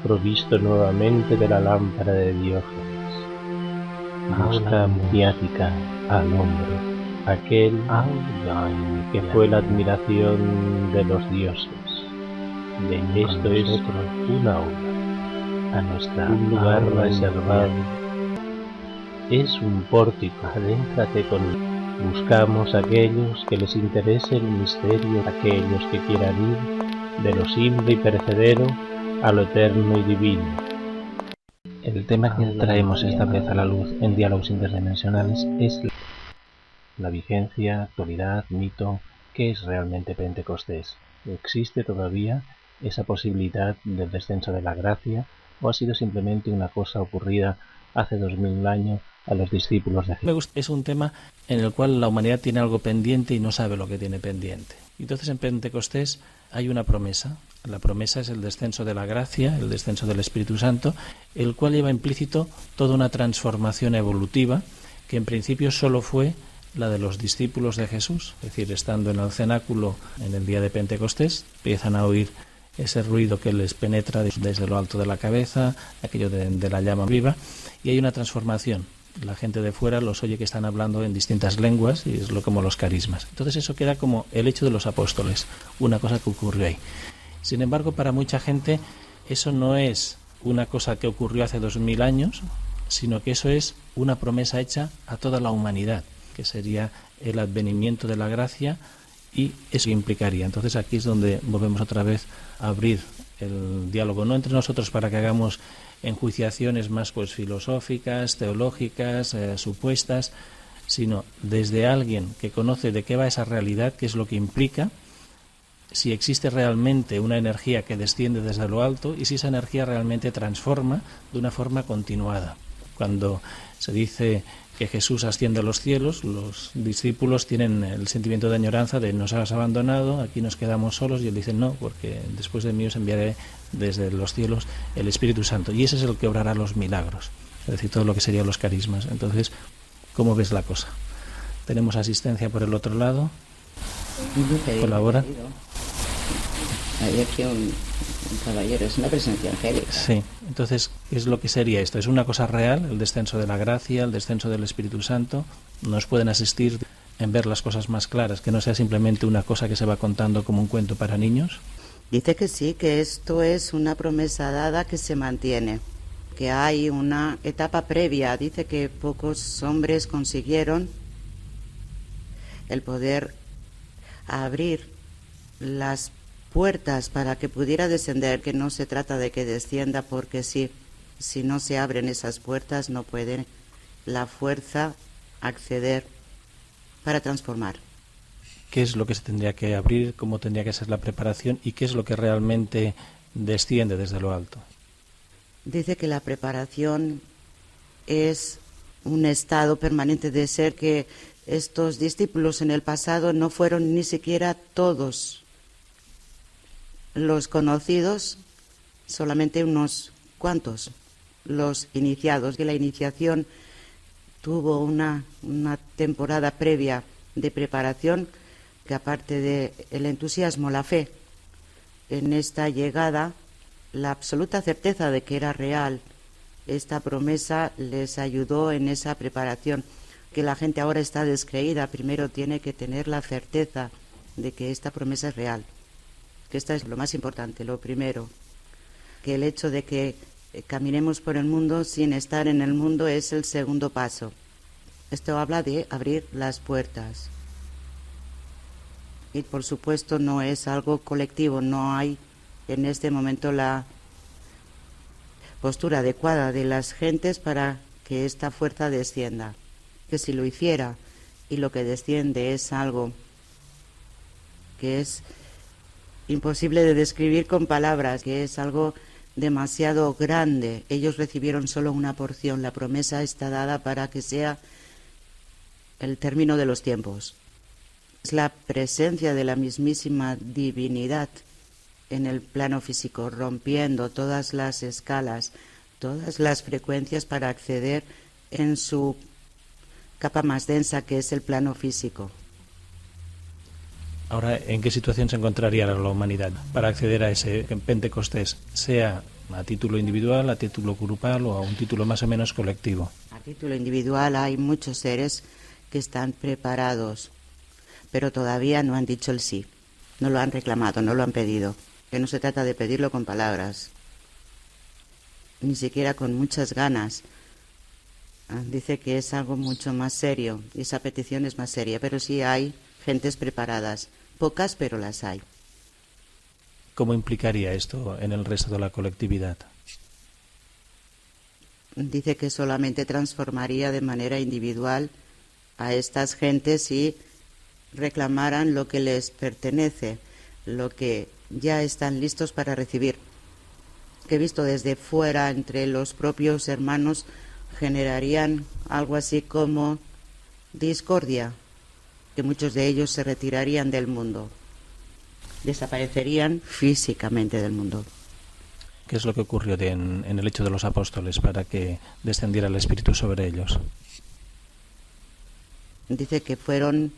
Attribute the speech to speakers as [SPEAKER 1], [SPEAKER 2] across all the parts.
[SPEAKER 1] provisto nuevamente de la lámpara de Diógenes, busca mediática al hombre, aquel que fue la admiración de los dioses. De esto es una aula, un lugar reservado, es un pórtico, adéntrate con él. Buscamos a aquellos que les interese el misterio, aquellos que quieran ir de lo simple y perecedero a lo eterno y divino.
[SPEAKER 2] El tema que traemos esta vez a la luz en Diálogos Interdimensionales es la vigencia, actualidad, mito. ¿Qué es realmente Pentecostés? ¿Existe todavía esa posibilidad del descenso de la gracia o ha sido simplemente una cosa ocurrida hace 2000 años a los discípulos de Jesús?
[SPEAKER 3] Es un tema en el cual la humanidad tiene algo pendiente y no sabe lo que tiene pendiente. Entonces en Pentecostés hay una promesa. La promesa es el descenso de la gracia, el descenso del Espíritu Santo, el cual lleva implícito toda una transformación evolutiva que en principio solo fue la de los discípulos de Jesús. Es decir, estando en el cenáculo en el día de Pentecostés, empiezan a oír ese ruido que les penetra desde lo alto de la cabeza, aquello de la llama viva, y hay una transformación. La gente de fuera los oye que están hablando en distintas lenguas y es como los carismas. Entonces eso queda como el hecho de los apóstoles, una cosa que ocurrió ahí. Sin embargo, para mucha gente eso no es una cosa que ocurrió hace 2000 años, sino que eso es una promesa hecha a toda la humanidad, que sería el advenimiento de la gracia, y eso implicaría. Entonces aquí es donde volvemos otra vez a abrir el diálogo, no entre nosotros para que hagamos enjuiciaciones más filosóficas, teológicas, supuestas, sino desde alguien que conoce de qué va esa realidad, qué es lo que implica, si existe realmente una energía que desciende desde lo alto y si esa energía realmente transforma de una forma continuada. Cuando se dice que Jesús asciende a los cielos, los discípulos tienen el sentimiento de añoranza de nos has abandonado, aquí nos quedamos solos, y él dice no, porque después de mí os enviaré desde los cielos el Espíritu Santo, y ese es el que obrará los milagros, es decir, todo lo que serían los carismas. Entonces, ¿cómo ves la cosa? Tenemos asistencia por el otro lado. ¿Colabora?
[SPEAKER 4] Hay aquí un caballero, es una presencia angélica.
[SPEAKER 3] Sí, entonces, ¿qué es lo que sería esto? ¿Es una cosa real, el descenso de la gracia, el descenso del Espíritu Santo? ¿Nos pueden asistir en ver las cosas más claras, que no sea simplemente una cosa que se va contando como un cuento para niños?
[SPEAKER 4] Dice que sí, que esto es una promesa dada que se mantiene, que hay una etapa previa. Dice que pocos hombres consiguieron el poder abrir las puertas para que pudiera descender, que no se trata de que descienda porque sí, si no se abren esas puertas no puede la fuerza acceder para transformar.
[SPEAKER 3] ¿Qué es lo que se tendría que abrir, cómo tendría que ser la preparación y qué es lo que realmente desciende desde lo alto?
[SPEAKER 4] Dice que la preparación es un estado permanente de ser, que estos discípulos en el pasado no fueron ni siquiera todos los conocidos, solamente unos cuantos, los iniciados, que la iniciación tuvo una temporada previa de preparación, que aparte del entusiasmo, la fe en esta llegada, la absoluta certeza de que era real, esta promesa les ayudó en esa preparación. Que la gente ahora está descreída, primero tiene que tener la certeza de que esta promesa es real, que esta es lo más importante, lo primero, que el hecho de que caminemos por el mundo sin estar en el mundo es el segundo paso. Esto habla de abrir las puertas. Y por supuesto no es algo colectivo, no hay en este momento la postura adecuada de las gentes para que esta fuerza descienda. Que si lo hiciera y lo que desciende es algo que es imposible de describir con palabras, que es algo demasiado grande. Ellos recibieron solo una porción, la promesa está dada para que sea el término de los tiempos. Es la presencia de la mismísima divinidad en el plano físico, rompiendo todas las escalas, todas las frecuencias para acceder en su capa más densa, que es el plano físico.
[SPEAKER 3] Ahora, ¿en qué situación se encontraría la humanidad para acceder a ese Pentecostés? Sea ¿A título individual, a título grupal o a un título más o menos colectivo?
[SPEAKER 4] A título individual hay muchos seres que están preparados, pero todavía no han dicho el sí, no lo han reclamado, no lo han pedido, que no se trata de pedirlo con palabras, ni siquiera con muchas ganas. Dice que es algo mucho más serio, y esa petición es más seria, pero sí hay gentes preparadas, pocas pero las hay.
[SPEAKER 3] ¿Cómo implicaría esto en el resto de la colectividad?
[SPEAKER 4] Dice que solamente transformaría de manera individual a estas gentes si reclamaran lo que les pertenece, lo que ya están listos para recibir. Que visto desde fuera entre los propios hermanos generarían algo así como discordia, que muchos de ellos se retirarían del mundo, desaparecerían físicamente del mundo.
[SPEAKER 3] ¿Qué es lo que ocurrió en el hecho de los apóstoles para que descendiera el Espíritu sobre ellos?
[SPEAKER 4] Dice que fueron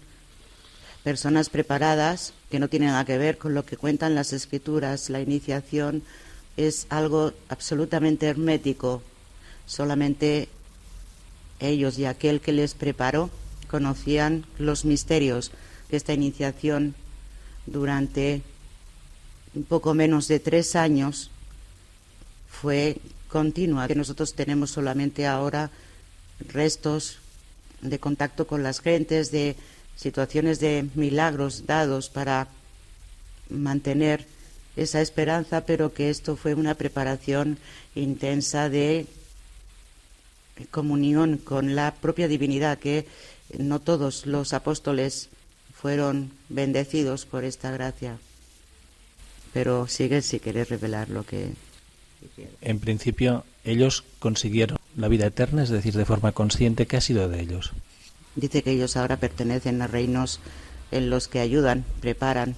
[SPEAKER 4] personas preparadas, que no tienen nada que ver con lo que cuentan las Escrituras. La iniciación es algo absolutamente hermético. Solamente ellos y aquel que les preparó conocían los misterios de esta iniciación. Durante un poco menos de 3 años fue continua, que nosotros tenemos solamente ahora restos de contacto con las gentes, de situaciones de milagros dados para mantener esa esperanza, pero que esto fue una preparación intensa de comunión con la propia divinidad, que no todos los apóstoles fueron bendecidos por esta gracia. Pero sigue si quieres revelar lo que quieres.
[SPEAKER 3] En principio, ellos consiguieron la vida eterna, es decir, de forma consciente. ¿Qué ha sido de ellos?
[SPEAKER 4] Dice que ellos ahora pertenecen a reinos en los que ayudan, preparan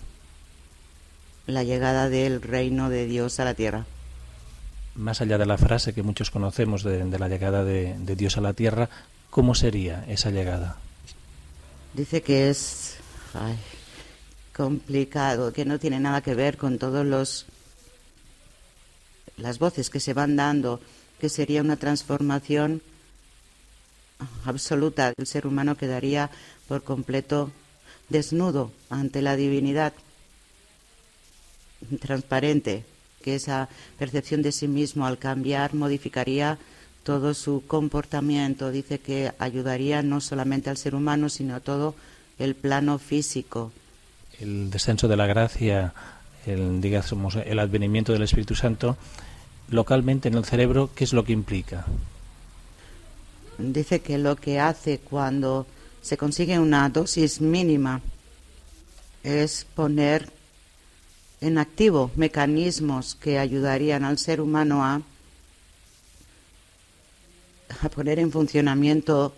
[SPEAKER 4] la llegada del reino de Dios a la tierra.
[SPEAKER 3] Más allá de la frase que muchos conocemos de la llegada de Dios a la tierra, ¿cómo sería esa llegada?
[SPEAKER 4] Dice que es complicado, que no tiene nada que ver con todos las voces que se van dando, que sería una transformación absoluta. El ser humano quedaría por completo desnudo ante la divinidad, transparente, que esa percepción de sí mismo al cambiar modificaría todo su comportamiento. Dice que ayudaría no solamente al ser humano, sino a todo el plano físico.
[SPEAKER 3] El descenso de la gracia, el advenimiento del Espíritu Santo, localmente en el cerebro, ¿qué es lo que implica?
[SPEAKER 4] Dice que lo que hace cuando se consigue una dosis mínima es poner en activo mecanismos que ayudarían al ser humano a poner en funcionamiento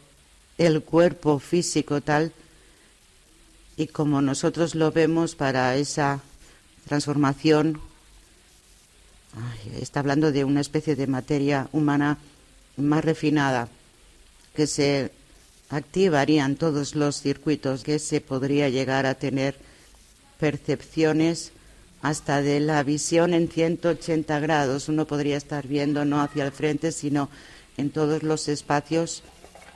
[SPEAKER 4] el cuerpo físico tal y como nosotros lo vemos para esa transformación. Está hablando de una especie de materia humana más refinada, que se activarían todos los circuitos, que se podría llegar a tener percepciones hasta de la visión en 180 grados. Uno podría estar viendo no hacia el frente, sino en todos los espacios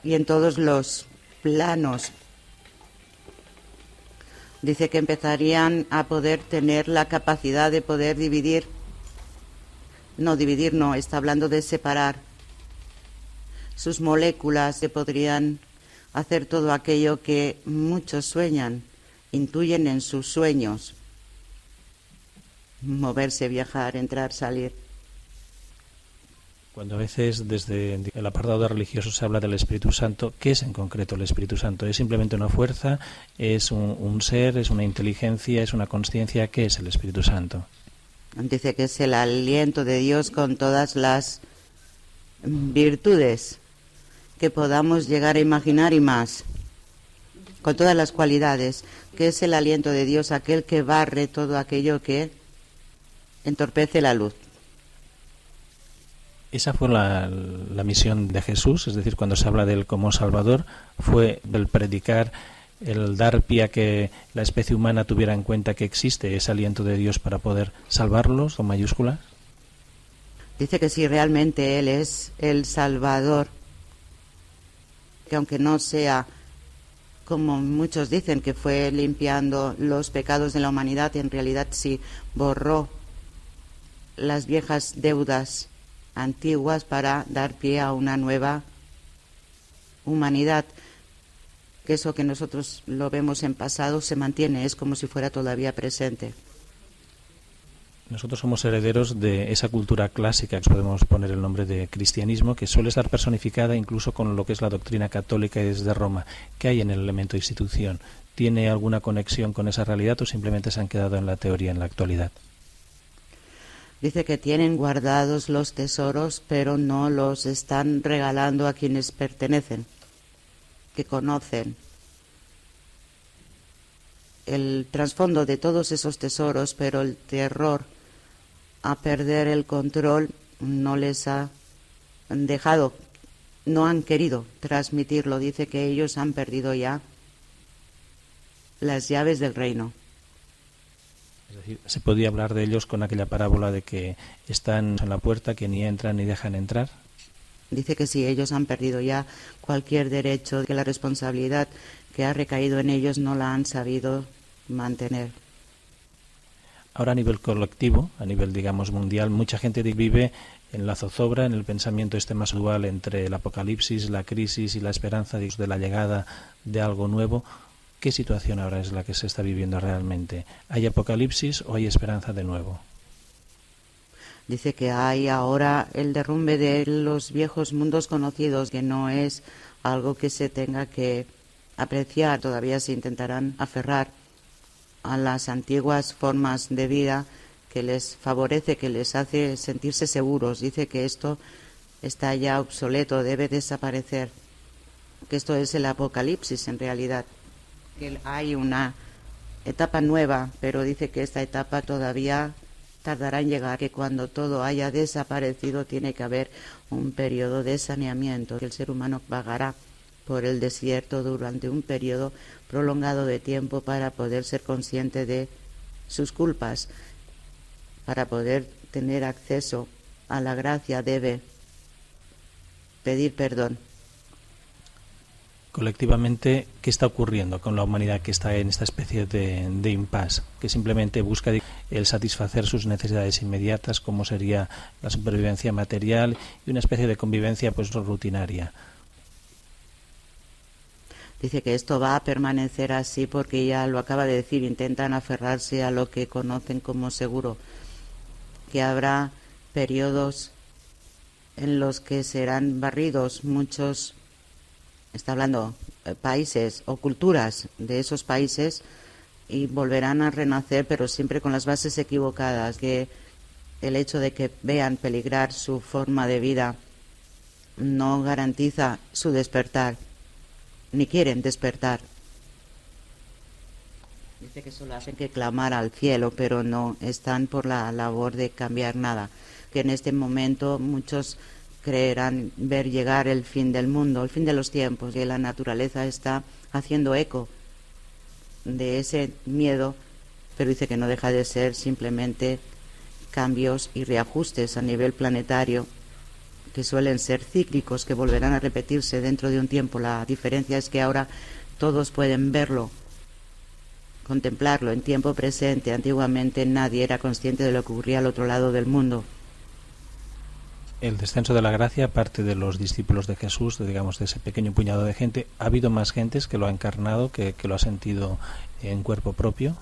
[SPEAKER 4] y en todos los planos. Dice que empezarían a poder tener la capacidad de poder dividir. No, está hablando de separar sus moléculas, que podrían hacer todo aquello que muchos sueñan, intuyen en sus sueños. Moverse, viajar, entrar, salir.
[SPEAKER 3] Cuando a veces desde el apartado de religiosos se habla del Espíritu Santo, ¿qué es en concreto el Espíritu Santo? ¿Es simplemente una fuerza? ¿Es un ser? ¿Es una inteligencia? ¿Es una consciencia? ¿Qué es el Espíritu Santo?
[SPEAKER 4] Dice que es el aliento de Dios con todas las virtudes que podamos llegar a imaginar y más, con todas las cualidades, que es el aliento de Dios, aquel que barre todo aquello que entorpece la luz.
[SPEAKER 3] Esa fue la misión de Jesús, es decir, cuando se habla de él como Salvador, fue el predicar, el dar pie a que la especie humana tuviera en cuenta que existe ese aliento de Dios para poder salvarlos, con mayúsculas.
[SPEAKER 4] Dice que si realmente Él es el Salvador, que aunque no sea como muchos dicen que fue limpiando los pecados de la humanidad, en realidad sí borró las viejas deudas antiguas para dar pie a una nueva humanidad, que eso que nosotros lo vemos en pasado se mantiene, es como si fuera todavía presente.
[SPEAKER 3] Nosotros somos herederos de esa cultura clásica, que podemos poner el nombre de cristianismo, que suele estar personificada incluso con lo que es la doctrina católica desde Roma. ¿Qué hay en el elemento institución? ¿Tiene alguna conexión con esa realidad o simplemente se han quedado en la teoría en la actualidad?
[SPEAKER 4] Dice que tienen guardados los tesoros, pero no los están regalando a quienes pertenecen, que conocen el trasfondo de todos esos tesoros, pero el terror a perder el control no les ha dejado, no han querido transmitirlo. Dice que ellos han perdido ya las llaves del reino.
[SPEAKER 3] Es decir, se podía hablar de ellos con aquella parábola de que están en la puerta, que ni entran ni dejan entrar.
[SPEAKER 4] Dice que sí, ellos han perdido ya cualquier derecho, que la responsabilidad que ha recaído en ellos no la han sabido mantener.
[SPEAKER 3] Ahora a nivel colectivo, a nivel digamos mundial, mucha gente vive en la zozobra, en el pensamiento más dual entre el apocalipsis, la crisis y la esperanza de la llegada de algo nuevo. ¿Qué situación ahora es la que se está viviendo realmente? ¿Hay apocalipsis o hay esperanza de nuevo?
[SPEAKER 4] Dice que hay ahora el derrumbe de los viejos mundos conocidos, que no es algo que se tenga que apreciar. Todavía se intentarán aferrar a las antiguas formas de vida que les favorece, que les hace sentirse seguros. Dice que esto está ya obsoleto, debe desaparecer, que esto es el apocalipsis en realidad, que hay una etapa nueva, pero dice que esta etapa todavía tardará en llegar, que cuando todo haya desaparecido tiene que haber un periodo de saneamiento, que el ser humano vagará por el desierto durante un periodo prolongado de tiempo para poder ser consciente de sus culpas. Para poder tener acceso a la gracia debe pedir perdón.
[SPEAKER 3] Colectivamente, ¿qué está ocurriendo con la humanidad que está en esta especie de impasse, que simplemente busca el satisfacer sus necesidades inmediatas, como sería la supervivencia material y una especie de convivencia pues rutinaria?
[SPEAKER 4] Dice que esto va a permanecer así porque ya lo acaba de decir, intentan aferrarse a lo que conocen como seguro, que habrá periodos en los que serán barridos muchos, está hablando países o culturas de esos países, y volverán a renacer, pero siempre con las bases equivocadas, que el hecho de que vean peligrar su forma de vida no garantiza su despertar, ni quieren despertar. Dice que solo hacen que clamar al cielo, pero no están por la labor de cambiar nada. Que en este momento muchos creerán ver llegar el fin del mundo, el fin de los tiempos, y la naturaleza está haciendo eco de ese miedo, pero dice que no deja de ser simplemente cambios y reajustes a nivel planetario, que suelen ser cíclicos, que volverán a repetirse dentro de un tiempo. La diferencia es que ahora todos pueden verlo, contemplarlo en tiempo presente. Antiguamente nadie era consciente de lo que ocurría al otro lado del mundo.
[SPEAKER 3] El descenso de la gracia, aparte de los discípulos de Jesús, digamos de ese pequeño puñado de gente, ¿ha habido más gentes que lo ha encarnado, que lo ha sentido en cuerpo propio?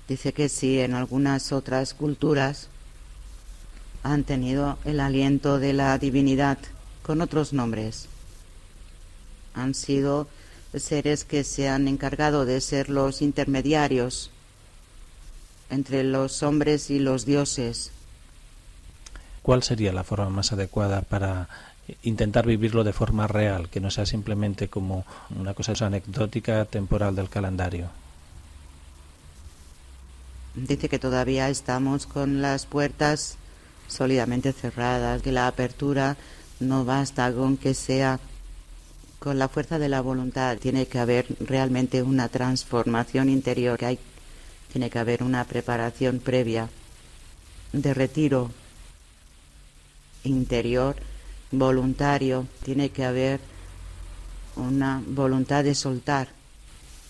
[SPEAKER 4] Dice que sí, en algunas otras culturas han tenido el aliento de la divinidad con otros nombres. Han sido seres que se han encargado de ser los intermediarios entre los hombres y los dioses.
[SPEAKER 3] ¿Cuál sería la forma más adecuada para intentar vivirlo de forma real, que no sea simplemente como una cosa anecdótica, temporal del calendario?
[SPEAKER 4] Dice que todavía estamos con las puertas sólidamente cerradas, que la apertura no basta con que sea con la fuerza de la voluntad. Tiene que haber realmente una transformación interior, tiene que haber una preparación previa de retiro interior, voluntario, tiene que haber una voluntad de soltar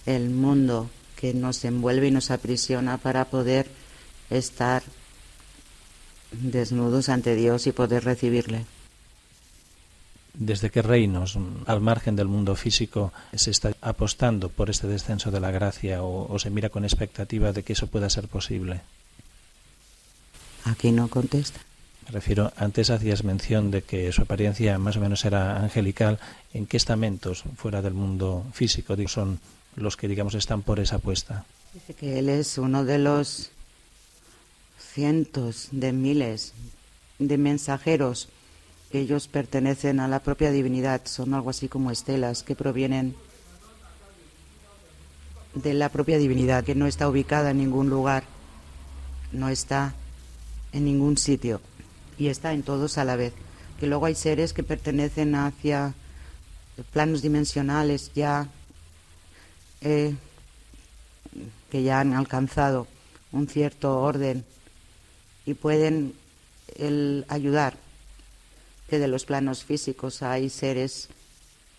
[SPEAKER 4] el mundo que nos envuelve y nos aprisiona para poder estar desnudos ante Dios y poder recibirle.
[SPEAKER 3] ¿Desde qué reinos, al margen del mundo físico, se está apostando por este descenso de la gracia o se mira con expectativa de que eso pueda ser posible?
[SPEAKER 4] Aquí no contesta.
[SPEAKER 3] Me refiero, antes hacías mención de que su apariencia más o menos era angelical. ¿En qué estamentos fuera del mundo físico son los que, digamos, están por esa apuesta?
[SPEAKER 4] Dice que él es uno de los cientos de miles de mensajeros que ellos pertenecen a la propia divinidad. Son algo así como estelas que provienen de la propia divinidad, que no está ubicada en ningún lugar, no está en ningún sitio y está en todos a la vez. Que luego hay seres que pertenecen hacia planos dimensionales ya que ya han alcanzado un cierto orden y pueden ayudar. Que de los planos físicos hay seres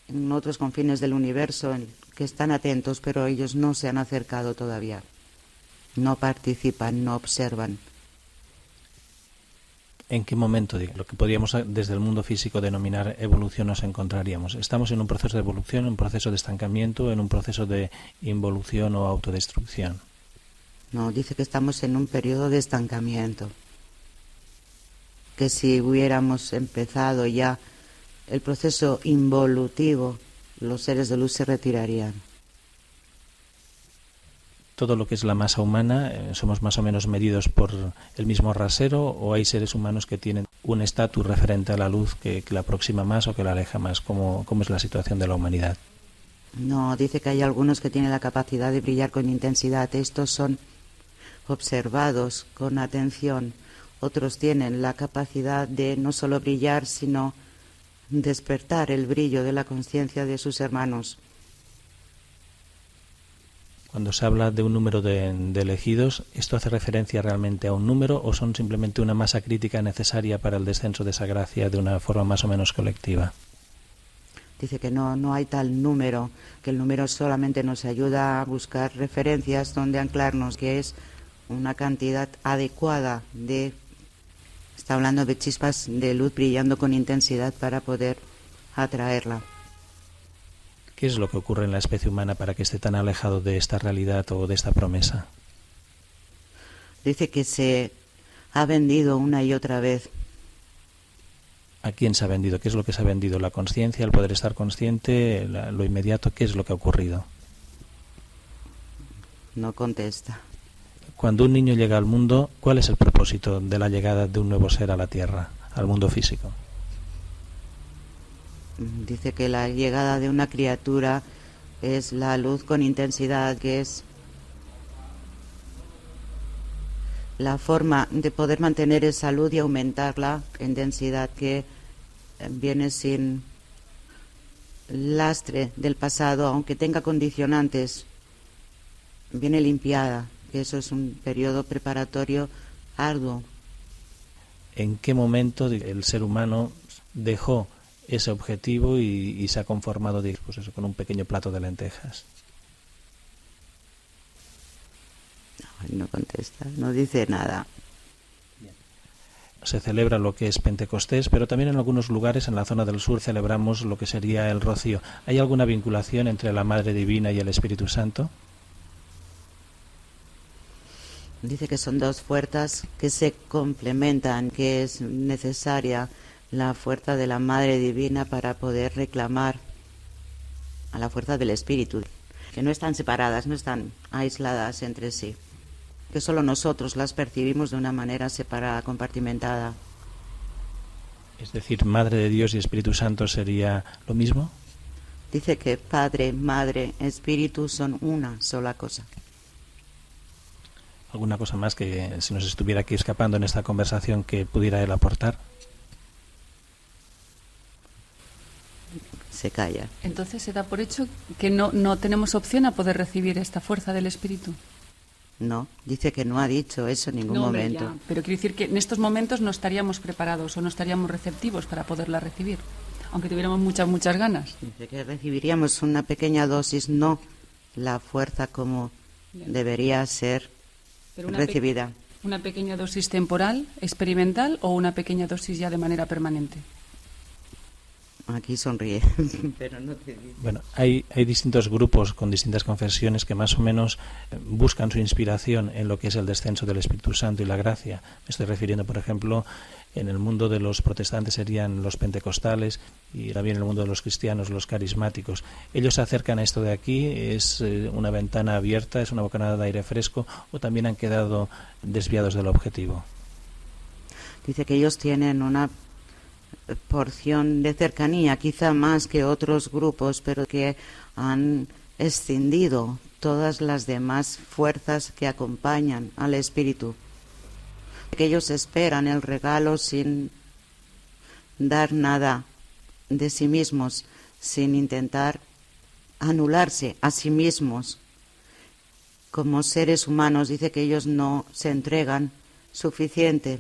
[SPEAKER 4] en otros confines del universo que están atentos, pero ellos no se han acercado todavía. No participan, no observan.
[SPEAKER 3] ¿En qué momento, lo que podríamos desde el mundo físico denominar evolución, nos encontraríamos? ¿Estamos en un proceso de evolución, en un proceso de estancamiento, en un proceso de involución o autodestrucción?
[SPEAKER 4] No, dice que estamos en un periodo de estancamiento. Que si hubiéramos empezado ya el proceso involutivo, los seres de luz se retirarían.
[SPEAKER 3] ¿Todo lo que es la masa humana somos más o menos medidos por el mismo rasero o hay seres humanos que tienen un estatus referente a la luz que la aproxima más o que la aleja más? ¿Cómo es la situación de la humanidad?
[SPEAKER 4] No, dice que hay algunos que tienen la capacidad de brillar con intensidad. Estos son observados con atención. Otros tienen la capacidad de no solo brillar, sino despertar el brillo de la conciencia de sus hermanos.
[SPEAKER 3] Cuando se habla de un número de elegidos, ¿esto hace referencia realmente a un número o son simplemente una masa crítica necesaria para el descenso de esa gracia de una forma más o menos colectiva?
[SPEAKER 4] Dice que no hay tal número, que el número solamente nos ayuda a buscar referencias donde anclarnos, que es una cantidad adecuada de... Está hablando de chispas de luz brillando con intensidad para poder atraerla.
[SPEAKER 3] ¿Qué es lo que ocurre en la especie humana para que esté tan alejado de esta realidad o de esta promesa?
[SPEAKER 4] Dice que se ha vendido una y otra vez.
[SPEAKER 3] ¿A quién se ha vendido? ¿Qué es lo que se ha vendido? ¿La conciencia, el poder estar consciente, lo inmediato? ¿Qué es lo que ha ocurrido?
[SPEAKER 4] No contesta.
[SPEAKER 3] Cuando un niño llega al mundo, ¿cuál es el propósito de la llegada de un nuevo ser a la Tierra, al mundo físico?
[SPEAKER 4] Dice que la llegada de una criatura es la luz con intensidad, que es la forma de poder mantener esa luz y aumentarla en densidad, que viene sin lastre del pasado, aunque tenga condicionantes, viene limpiada, que eso es un periodo preparatorio arduo.
[SPEAKER 3] ¿En qué momento el ser humano dejó ese objetivo y se ha conformado con un pequeño plato de lentejas?
[SPEAKER 4] No contesta, no dice nada.
[SPEAKER 3] Se celebra lo que es Pentecostés, pero también en algunos lugares en la zona del sur celebramos lo que sería el Rocío. ¿Hay alguna vinculación entre la Madre Divina y el Espíritu Santo?
[SPEAKER 4] Dice que son dos fuerzas que se complementan, que es necesaria la fuerza de la Madre Divina para poder reclamar a la fuerza del Espíritu, que no están separadas, no están aisladas entre sí, que solo nosotros las percibimos de una manera separada, compartimentada.
[SPEAKER 3] Es decir, Madre de Dios y Espíritu Santo sería lo mismo.
[SPEAKER 4] Dice que Padre, Madre, Espíritu son una sola cosa.
[SPEAKER 3] ¿Alguna cosa más que se nos estuviera aquí escapando en esta conversación que pudiera él aportar?
[SPEAKER 4] Se calla.
[SPEAKER 5] Entonces se da por hecho que no tenemos opción a poder recibir esta fuerza del Espíritu.
[SPEAKER 4] No, dice que no ha dicho eso en ningún
[SPEAKER 5] hombre,
[SPEAKER 4] momento.
[SPEAKER 5] ya, pero quiero decir que en estos momentos no estaríamos preparados o no estaríamos receptivos para poderla recibir, aunque tuviéramos muchas ganas.
[SPEAKER 4] Dice que recibiríamos una pequeña dosis, no la fuerza como debería ser
[SPEAKER 5] Pero
[SPEAKER 4] recibida.
[SPEAKER 5] ¿Una pequeña dosis temporal, experimental o una pequeña dosis ya de manera permanente?
[SPEAKER 4] Aquí sonríe, pero no te dice.
[SPEAKER 3] Bueno, hay distintos grupos con distintas confesiones que más o menos buscan su inspiración en lo que es el descenso del Espíritu Santo y la gracia. Me estoy refiriendo, por ejemplo, en el mundo de los protestantes serían los pentecostales y también en el mundo de los cristianos, los carismáticos. Ellos se acercan a esto de aquí, es una ventana abierta, es una bocanada de aire fresco, o también han quedado desviados del objetivo.
[SPEAKER 4] Dice que ellos tienen una porción de cercanía, quizá más que otros grupos, pero que han escindido todas las demás fuerzas que acompañan al Espíritu. Que ellos esperan el regalo sin dar nada de sí mismos, sin intentar anularse a sí mismos. Como seres humanos, dice que ellos no se entregan suficiente,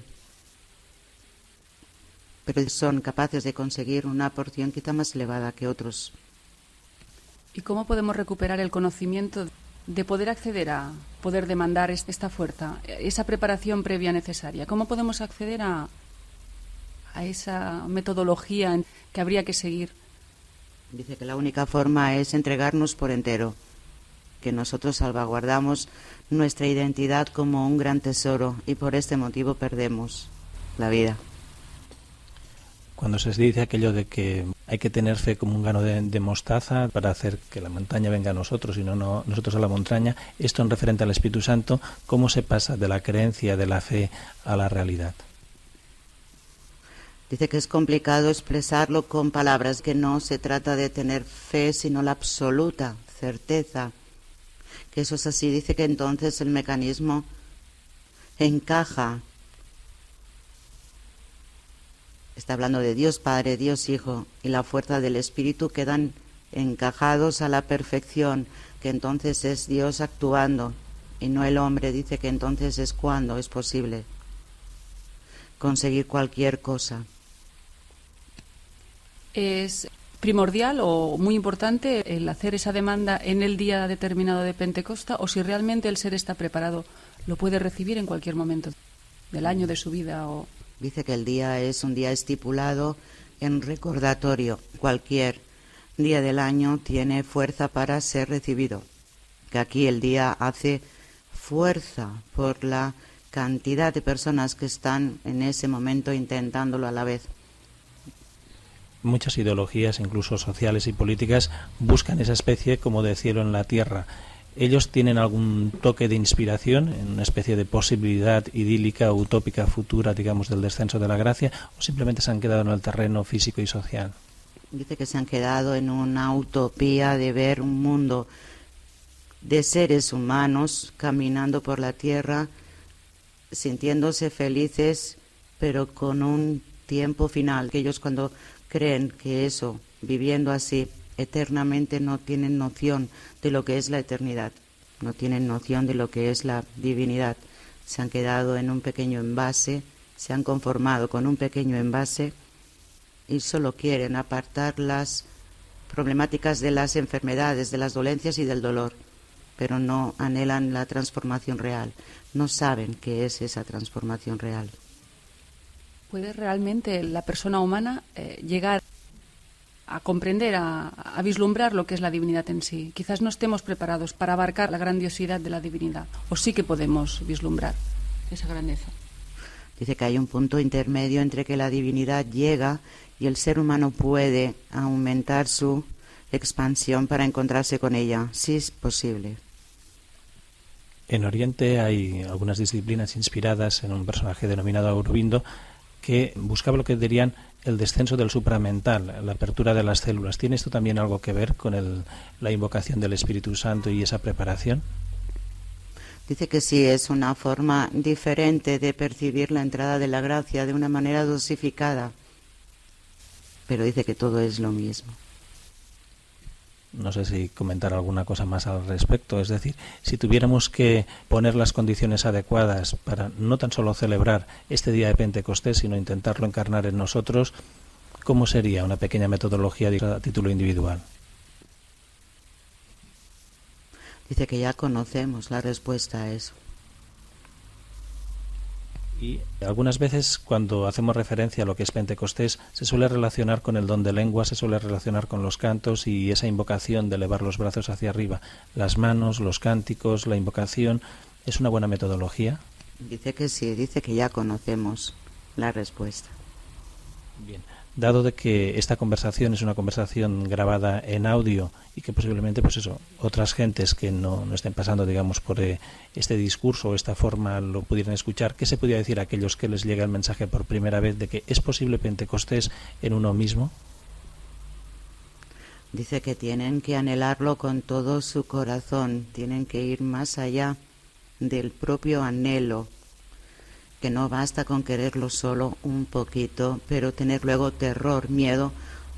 [SPEAKER 4] pero son capaces de conseguir una porción quizá más elevada que otros.
[SPEAKER 5] ¿Y cómo podemos recuperar el conocimiento de poder acceder a poder demandar esta fuerza, esa preparación previa necesaria? ¿Cómo podemos acceder a esa metodología que habría que seguir?
[SPEAKER 4] Dice que la única forma es entregarnos por entero, que nosotros salvaguardamos nuestra identidad como un gran tesoro y por este motivo perdemos la vida.
[SPEAKER 3] Cuando se dice aquello de que hay que tener fe como un grano de mostaza para hacer que la montaña venga a nosotros y no nosotros a la montaña, esto en referente al Espíritu Santo, ¿cómo se pasa de la creencia, de la fe a la realidad?
[SPEAKER 4] Dice que es complicado expresarlo con palabras, que no se trata de tener fe, sino la absoluta certeza. Que eso es así. Dice que entonces el mecanismo encaja. Está hablando de Dios Padre, Dios Hijo y la fuerza del Espíritu quedan encajados a la perfección, que entonces es Dios actuando y no el hombre. Dice que entonces es cuando es posible conseguir cualquier cosa.
[SPEAKER 5] ¿Es primordial o muy importante el hacer esa demanda en el día determinado de Pentecostés, o si realmente el ser está preparado, lo puede recibir en cualquier momento del año, de su vida?
[SPEAKER 4] Dice que el día es un día estipulado en recordatorio. Cualquier día del año tiene fuerza para ser recibido. Que aquí el día hace fuerza por la cantidad de personas que están en ese momento intentándolo a la vez.
[SPEAKER 3] Muchas ideologías, incluso sociales y políticas, buscan esa especie como de cielo en la tierra. ¿Ellos tienen algún toque de inspiración en una especie de posibilidad idílica, utópica, futura, digamos, del descenso de la gracia, o simplemente se han quedado en el terreno físico y social?
[SPEAKER 4] Dice que se han quedado en una utopía de ver un mundo de seres humanos caminando por la tierra, sintiéndose felices, pero con un tiempo final, que ellos cuando creen que eso, viviendo así, eternamente, no tienen noción de lo que es la eternidad, no tienen noción de lo que es la divinidad. Se han quedado en un pequeño envase, se han conformado con un pequeño envase y solo quieren apartar las problemáticas de las enfermedades, de las dolencias y del dolor, pero no anhelan la transformación real, no saben qué es esa transformación real.
[SPEAKER 5] ¿Puede realmente la persona humana llegar a comprender, a vislumbrar lo que es la divinidad en sí? Quizás no estemos preparados para abarcar la grandiosidad de la divinidad, o sí que podemos vislumbrar esa grandeza.
[SPEAKER 4] Dice que hay un punto intermedio entre que la divinidad llega y el ser humano puede aumentar su expansión para encontrarse con ella. Sí es posible.
[SPEAKER 3] En Oriente hay algunas disciplinas inspiradas en un personaje denominado Aurobindo, que buscaba lo que dirían el descenso del supramental, la apertura de las células. ¿Tiene esto también algo que ver con la invocación del Espíritu Santo y esa preparación?
[SPEAKER 4] Dice que sí, es una forma diferente de percibir la entrada de la gracia de una manera dosificada, pero dice que todo es lo mismo.
[SPEAKER 3] No sé si comentar alguna cosa más al respecto. Es decir, si tuviéramos que poner las condiciones adecuadas para no tan solo celebrar este día de Pentecostés, sino intentarlo encarnar en nosotros, ¿cómo sería una pequeña metodología a título individual?
[SPEAKER 4] Dice que ya conocemos la respuesta a eso.
[SPEAKER 3] Y algunas veces cuando hacemos referencia a lo que es Pentecostés se suele relacionar con el don de lengua, se suele relacionar con los cantos y esa invocación de elevar los brazos hacia arriba. Las manos, los cánticos, la invocación, ¿es una buena metodología?
[SPEAKER 4] Dice que sí, dice que ya conocemos la respuesta.
[SPEAKER 3] Bien. Dado de que esta conversación es una conversación grabada en audio y que posiblemente otras gentes que no estén pasando, digamos, por este discurso o esta forma lo pudieran escuchar, ¿qué se podría decir a aquellos que les llega el mensaje por primera vez de que es posible Pentecostés en uno mismo?
[SPEAKER 4] Dice que tienen que anhelarlo con todo su corazón, tienen que ir más allá del propio anhelo, que no basta con quererlo solo un poquito, pero tener luego terror, miedo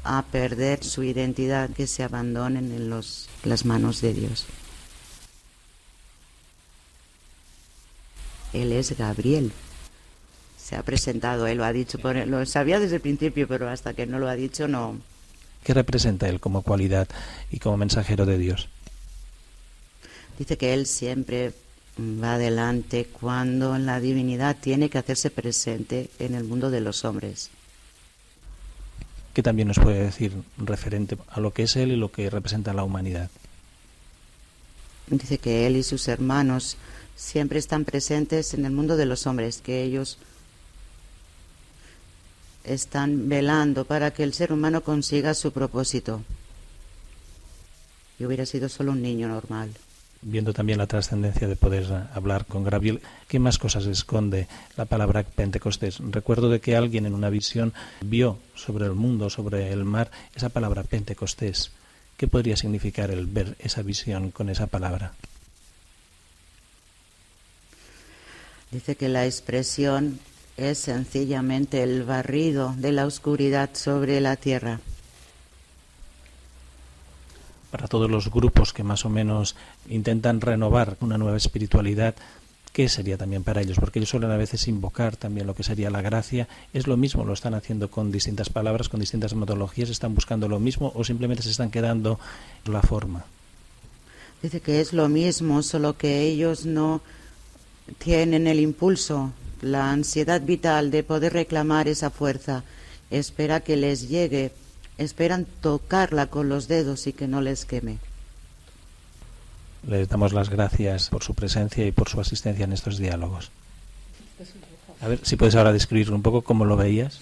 [SPEAKER 4] a perder su identidad, que se abandonen en las manos de Dios. Él es Gabriel. Se ha presentado, él lo ha dicho, lo sabía desde el principio, pero hasta que no lo ha dicho no.
[SPEAKER 3] ¿Qué representa él como cualidad y como mensajero de Dios?
[SPEAKER 4] Dice que él siempre va adelante cuando la divinidad tiene que hacerse presente en el mundo de los hombres.
[SPEAKER 3] ¿Qué también nos puede decir referente a lo que es él y lo que representa la humanidad?
[SPEAKER 4] Dice que él y sus hermanos siempre están presentes en el mundo de los hombres, que ellos están velando para que el ser humano consiga su propósito. Y hubiera sido solo un niño normal.
[SPEAKER 3] Viendo también la trascendencia de poder hablar con Gabriel, ¿qué más cosas esconde la palabra Pentecostés? Recuerdo de que alguien en una visión vio sobre el mundo, sobre el mar, esa palabra Pentecostés. ¿Qué podría significar el ver esa visión con esa palabra?
[SPEAKER 4] Dice que la expresión es sencillamente el barrido de la oscuridad sobre la tierra.
[SPEAKER 3] Para todos los grupos que más o menos intentan renovar una nueva espiritualidad, ¿qué sería también para ellos? Porque ellos suelen a veces invocar también lo que sería la gracia. ¿Es lo mismo? ¿Lo están haciendo con distintas palabras, con distintas metodologías? ¿Están buscando lo mismo o simplemente se están quedando la forma?
[SPEAKER 4] Dice que es lo mismo, solo que ellos no tienen el impulso, la ansiedad vital de poder reclamar esa fuerza. Espera que les llegue. Esperan tocarla con los dedos y que no les queme.
[SPEAKER 3] Les damos las gracias por su presencia y por su asistencia en estos diálogos. A ver, si puedes ahora describir un poco cómo lo veías.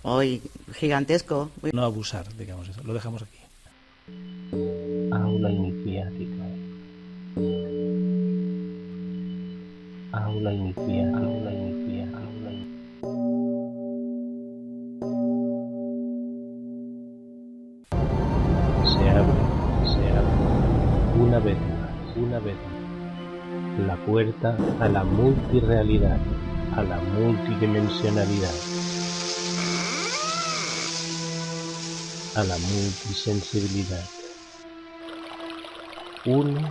[SPEAKER 4] Hoy, gigantesco.
[SPEAKER 3] No abusar, digamos eso. Lo dejamos aquí.
[SPEAKER 1] Aula iniciática. Aula iniciática. Aula iniciática. Se abre, una vez más, la puerta a la multirrealidad, a la multidimensionalidad, a la multisensibilidad. Uno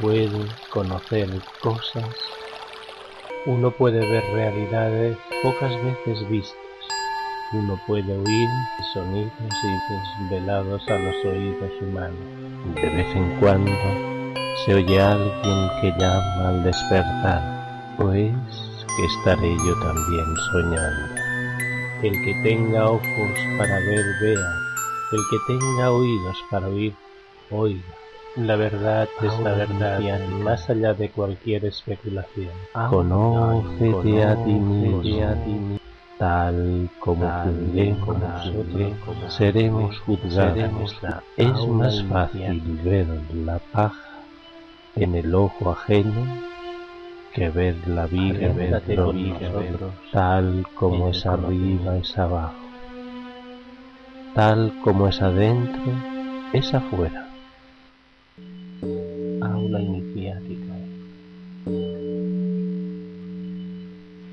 [SPEAKER 1] puede conocer cosas, uno puede ver realidades pocas veces vistas. Uno puede oír sonidos y desvelados a los oídos humanos. De vez en cuando se oye a alguien que llama al despertar, pues que estaré yo también soñando. El que tenga ojos para ver, vea. El que tenga oídos para oír, oiga. La verdad es la verdad, más allá de cualquier especulación. Conócete a ti mismo. Tal como juzguemos nosotros, seremos juzgados. Es más fácil ver la paja en el ojo ajeno que ver la viga dentro de nosotros. Tal como es arriba es abajo, tal como es adentro es afuera. Aula iniciática.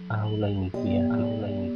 [SPEAKER 1] Aula iniciática.